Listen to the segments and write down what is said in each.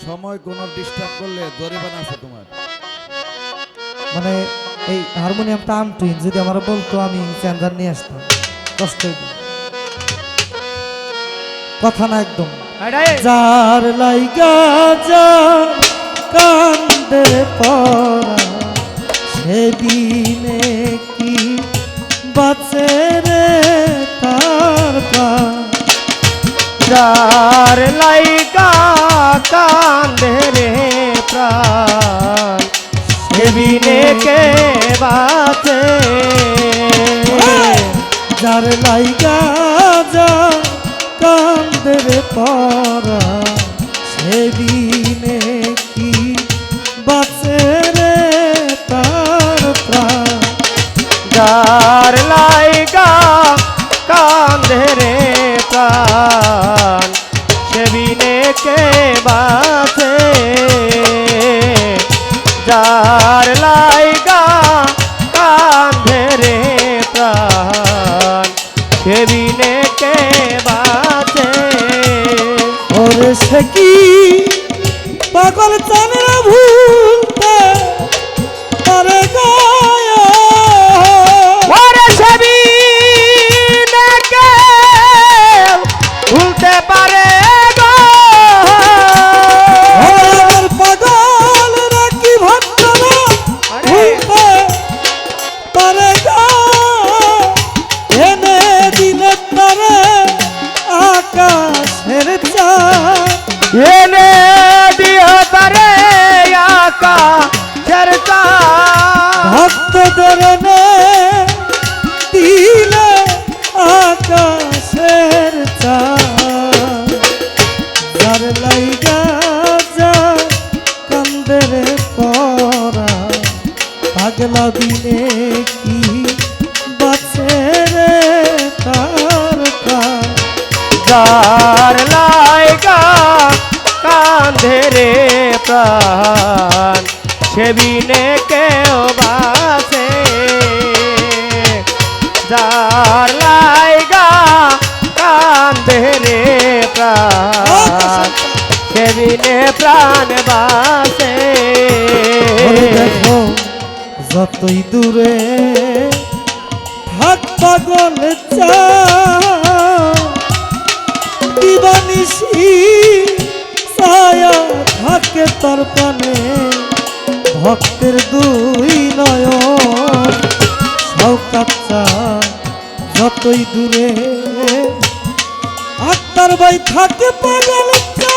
সময় কোনো ডিস্টার্ব করলে জরিমানা আছে তোমার। মানে এই হারমোনিয়ামটা আনটুইন যদি আমার বলতো আমি চ্যান্ডার নিয়ে আসতাম, কষ্ট হইতো। কথা না একদম। যার লাইগা যা কান্দে পড়া সেদিনে কি বাঁচে রে তার প্রাণ। যার লাইগা কান্দে রে প্রাণ সেদিনে কে বাঁচে। যার লাইগা যা কান্দে রে পড়া সেদিনে কি বাঁচে রে তার প্রাণ। যার লাইগা কান্দে রে প্রাণ সেদিনে কে বাঁচে। যার লাইগা কান্দে রে প্রাণ সেদিনে কে বাঁচে। ওরে সে কি পাগল জানে না ভুলতে পারে গায়া। ওরে সেদিনে কে ভুলতে পারে গো। ওর পাগল রাখি ভক্তরা ভুলতে পারে গা। এনে দিলে তারে আকাশের চাঁদ। এনে দিও তারে আকাশের চাঁদ। ভক্তদের এনে দিলে আকাশের চাঁদ। যার লাইগা যা কান্দে রে পড়া পাগলা দিনে কি বাঁচে রে তার প্রাণ। যার লাইগা কান্দে রে প্রাণ সেদিনে কেউ বাঁচে। যার লাইগা কান্দে রে প্রাণ সেদিনে প্রাণ বাঁচে। ওরে দেখো যতই দূরে থাক পাগল চা দিবানিশি ছায়া থাকে তার প্রাণে। ভক্তের দুই নয়ন শওকাত যতই দূরে আত্মার ভাই থাকে পাগল চা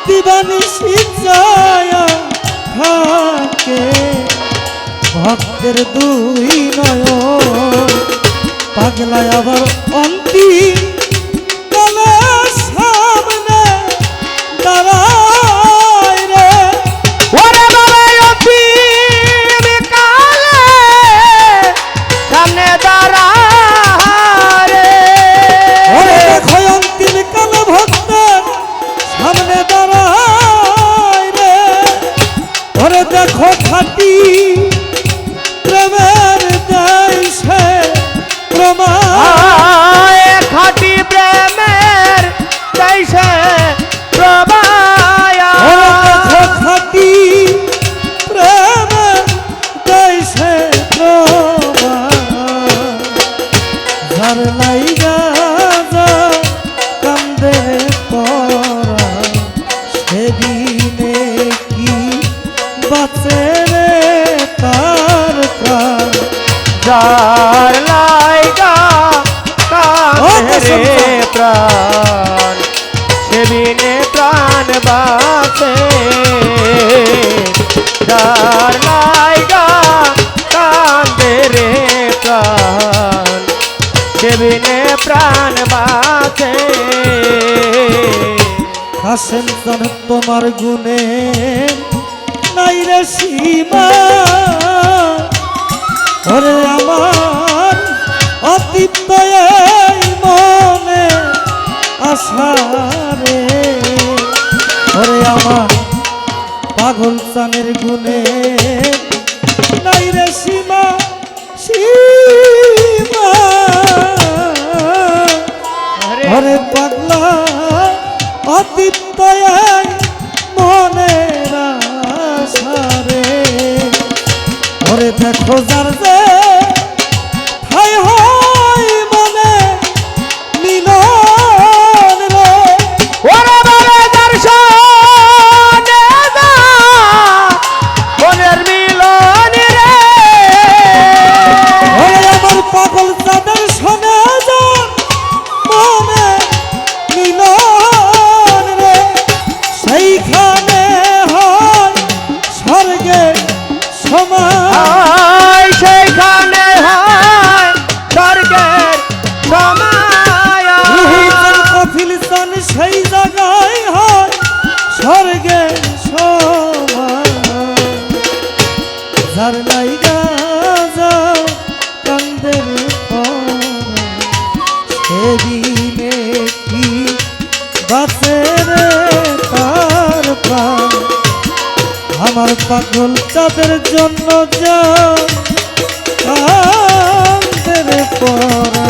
দিবানিশি ছায়া থাকে। ভক্তের দুই নয়ন পাগলায় আবার অন্তিম কালের সামনে দাঁড়ায় রে। ওরে বাবা অন্তিম কালে সামনে দাঁড়ায় রে। ওরে দেখো অন্তিম কালে ভক্তের সামনে দাঁড়ায় রে। ওরে দেখো খাটি প্রেমের দেশে প্রমাণ। খাটি প্রেমের দেশে প্রবায়া। ওরে দেখো খাটি প্রেমের দেশে প্রমাণ। যার লাইগা যা কান্দে পড়া সেদিনে কি বাঁচে রে তার প্রাণ। যার লাইগা কান্দে রে প্রাণ সেদিনে প্রাণ বাঁচে। যার লাইগা কান্দে রে প্রাণ সেদিনে প্রাণ বাঁচে। হাসেন জান তোমার গুণে নাই রে সীমা। ওরে আমার অতীত এই মনে আশা রে। ওরে আমার পাগল চানের গুণে নাই রে সীমা সীমা। হরে ওরে পাগলা অতৃপ্ত এই মনের আশারে ওরে দেখো যার যে ঠাই হয় মনে মিলন রে ওরে বলে দর্শনে যা মনের মিলন রে ওরে আমার পাগল চাঁদের শোনে যা মনে মিলন রে সেইখানে হয় স্বর্গের সমান সেইখানে হয় স্বর্গের সমায় কফিল চান সেই জায়গায় হয় স্বর্গের সমান যার লাইগা যাও কান্দের সেদিনে কি বাঁচে রে তার প্রাণ আমার পাগল চাঁদের জন্য যা কান্দের পরা